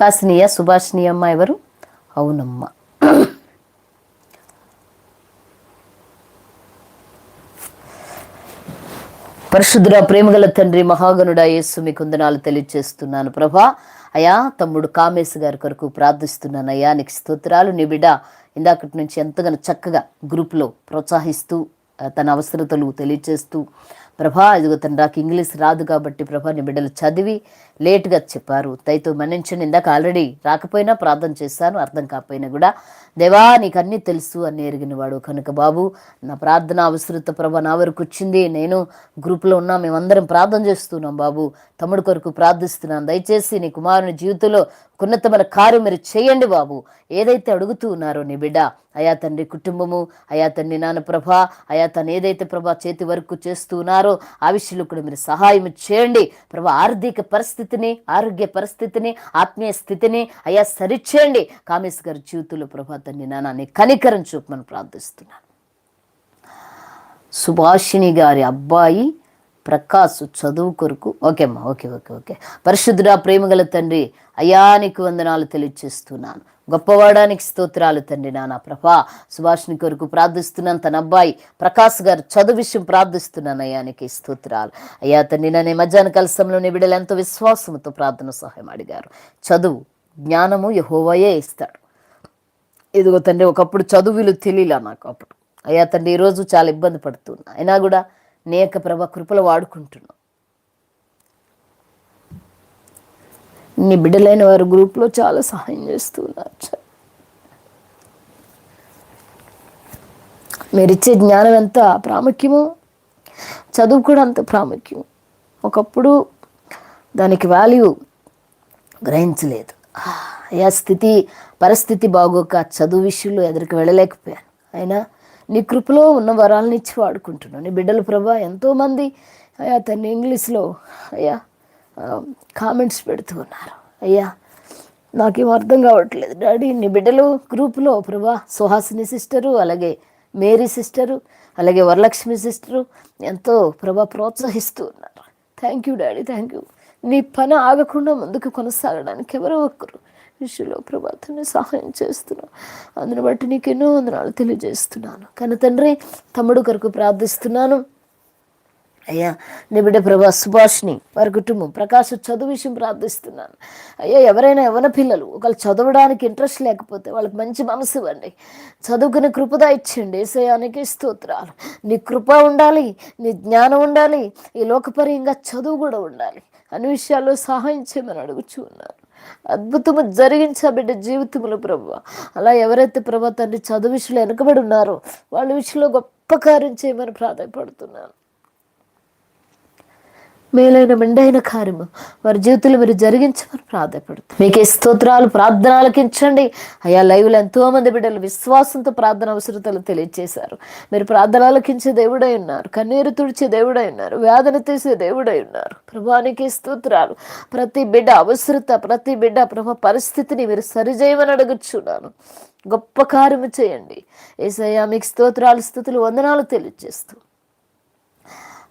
కాసినీయ సుభాషిణి అమ్మ ఎవరు? అవునమ్మా. పరిశుద్ధుడా, ప్రేమగల తండ్రి, మహాగణుడా యేసు మీకు వందనాలు తెలియజేస్తున్నాను ప్రభా. అయా తమ్ముడు కామేశ్ గారి కొరకు ప్రార్థిస్తున్నాను అయ్యా. నీకు స్తోత్రాలు. నీ బిడ్డ ఇందాకటి నుంచి ఎంతగానో చక్కగా గ్రూప్లో ప్రోత్సహిస్తూ తన అవసరతలు తెలియజేస్తూ ప్రభా, ఇదిగో తను నాకు ఇంగ్లీష్ రాదు కాబట్టి ప్రభా నీ బిడ్డలు చదివి లేట్గా చెప్పారు, దయతో మన్నించండి. ఇందాక ఆల్రెడీ రాకపోయినా ప్రార్థన చేశాను, అర్థం కాకపోయినా కూడా దేవా నీకు అన్నీ తెలుసు అన్నీ ఎరిగిన వాడు కనుక బాబు నా ప్రార్థన అవసరత ప్రభా నా వరకు వచ్చింది. నేను గ్రూప్లో ఉన్నా, మేమందరం ప్రార్థన చేస్తున్నాం బాబు. తమ్ముడు కొరకు ప్రార్థిస్తున్నాను. దయచేసి నీ కుమారుని జీవితంలో ఉన్నతమైన కార్యం మీరు చేయండి బాబు. ఏదైతే అడుగుతూ ఉన్నారో నీ బిడ్డ అయా తండ్రి కుటుంబము, అయా తండ్రి నాన్న ప్రభా, అయా తను ఏదైతే ప్రభా చేతి వరకు చేస్తూ ఉన్నారో ఆ విషయంలో కూడా మీరు సహాయం చేయండి ప్రభా. ఆర్థిక పరిస్థితిని, ఆరోగ్య పరిస్థితిని, ఆత్మీయ స్థితిని అయా సరిచేయండి. కామేశ్ గారి జీవితంలో ప్రభా తండ్రి నాన్న నీ కనికరం చూపమని ప్రార్థిస్తున్నాను. సుభాషిణి గారి అబ్బాయి ప్రకాశ్ చదువు కొరకు ఓకే అమ్మా, ఓకే ఓకే ఓకే. పరిశుద్ధుడా, ప్రేమగల తండ్రి అయ్యా నీకు వందనాలు తెలియజేస్తున్నాను. గొప్పవాడానికి స్తోత్రాలు తండ్రి నాన్న ప్రభా. సుభాషిణి కొరకు ప్రార్థిస్తున్నాను. తన అబ్బాయి ప్రకాశ్ గారు చదువు విషయం ప్రార్థిస్తున్నాను అయ్యా, నీకు స్తోత్రాలు అయ్యా తండ్రి. నన్ను మధ్యాహ్న కలసంలో నీ బిడ్డలు ఎంతో విశ్వాసంతో ప్రార్థన సహాయం అడిగారు. చదువు జ్ఞానము యెహోవాయే ఇస్తాడు. ఇదిగో తండ్రి ఒకప్పుడు చదువులు తెలియలా నాకు అప్పుడు అయ్యా తండ్రి. ఈరోజు చాలా ఇబ్బంది పడుతున్నా, అయినా కూడా నేక ప్రభా కృపలు వాడుకుంటున్నాం. నీ బిడ్డలైన వారు గ్రూప్లో చాలా సహాయం చేస్తున్నారు. మీరిచ్చే జ్ఞానం ఎంత ప్రాముఖ్యమో చదువు కూడా అంత ప్రాముఖ్యం. ఒకప్పుడు దానికి వాల్యూ గ్రహించలేదు. అయ్యా పరిస్థితి బాగోక చదువు విషయంలో ఎదురుకు వెళ్ళలేకపోయాను. అయినా నీ కృపలో ఉన్న వరాలను ఇచ్చి వాడుకుంటున్నాను. నీ బిడ్డలు ప్రభా ఎంతోమంది అయ్యా తను ఇంగ్లీష్లో అయ్యా కామెంట్స్ పెడుతూ ఉన్నారు. అయ్యా నాకేం అర్థం కావట్లేదు డాడీ. నీ బిడ్డలు గ్రూపులో ప్రభా సుహాసిని సిస్టరు, అలాగే మేరీ సిస్టరు, అలాగే వరలక్ష్మి సిస్టరు ఎంతో ప్రభా ప్రోత్సహిస్తూ ఉన్నారు. Thank you daddy, thank you. నీ పని ఆగకుండా ముందుకు కొనసాగడానికి ఎవరో ఒక్కరు విషయంలో ప్రభాతాన్ని సహాయం చేస్తున్నాను. అందుని బట్టి నీకు ఎన్నో వందనాలు తెలియజేస్తున్నాను. కానీ తండ్రి తమ్ముడు కొరకు ప్రార్థిస్తున్నాను అయ్యా. నీ బిడ్డ ప్రభా సుభాష్ని వారి కుటుంబం ప్రకాశ్ చదువు విషయం ప్రార్థిస్తున్నాను అయ్యా. ఎవరైనా యవ్వన పిల్లలు ఒకళ్ళు చదవడానికి ఇంట్రెస్ట్ లేకపోతే వాళ్ళకి మంచి మనసు ఇవ్వండి, చదువుకునే కృపద ఇచ్చండి. యేసయ్యానికి స్తోత్రాలు. నీ కృప ఉండాలి, నీ జ్ఞానం ఉండాలి, ఈ లోకపర్యంగా చదువు కూడా ఉండాలి. అన్ని విషయాల్లో సహాయం చేయమని అడుగుచూ ఉన్నాను. అద్భుతము జరిగించా బిడ్డ జీవితంలో ప్రభు. అలా ఎవరైతే ప్రభు తండ్రి చదువు విషయంలో వెనుకబడి ఉన్నారో వాళ్ళ విషయంలో గొప్ప కార్యం చేయమని ప్రాధాన్యపడుతున్నాను. మేలైన మెండైన కార్యము వారి జీవితంలో మీరు జరిగించమని ప్రాధాన్యపడుతుంది. మీకే స్తోత్రాలు. ప్రార్థన ఆలకించండి అయ్యా. లైవ్లో ఎంతోమంది బిడ్డలు విశ్వాసంతో ప్రార్థన అవసరతలు తెలియజేశారు. మీరు ప్రార్థన ఆలకించే దేవుడై ఉన్నారు, కన్నీరు తుడిచే దేవుడై ఉన్నారు, వేదన తీసే దేవుడై ఉన్నారు. ప్రభానికి స్తోత్రాలు. ప్రతి బిడ్డ అవసరత, ప్రతి బిడ్డ ప్రభా పరిస్థితిని మీరు సరిచేయమని అడుగుచున్నాను. గొప్ప కార్యము చేయండి యేసయ్యా. మీకు స్తోత్రాలు, స్తుతులు, వందనాలు తెలియజేస్తూ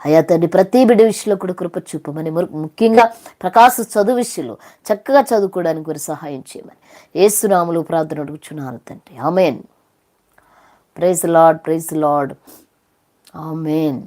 అయ్యా తండ్రి ప్రతి బిడ్డ విషయంలో కూడా కృప చూపమని, ముఖ్యంగా ప్రకాశ చదువు విషయంలో చక్కగా చదువుకోవడానికి వారు సహాయం చేయమని యేసు నామములో ప్రార్థన అడుగుచున్నాను తండ్రి. ఆమేన్. Praise Lord, praise Lord. ఆమేన్.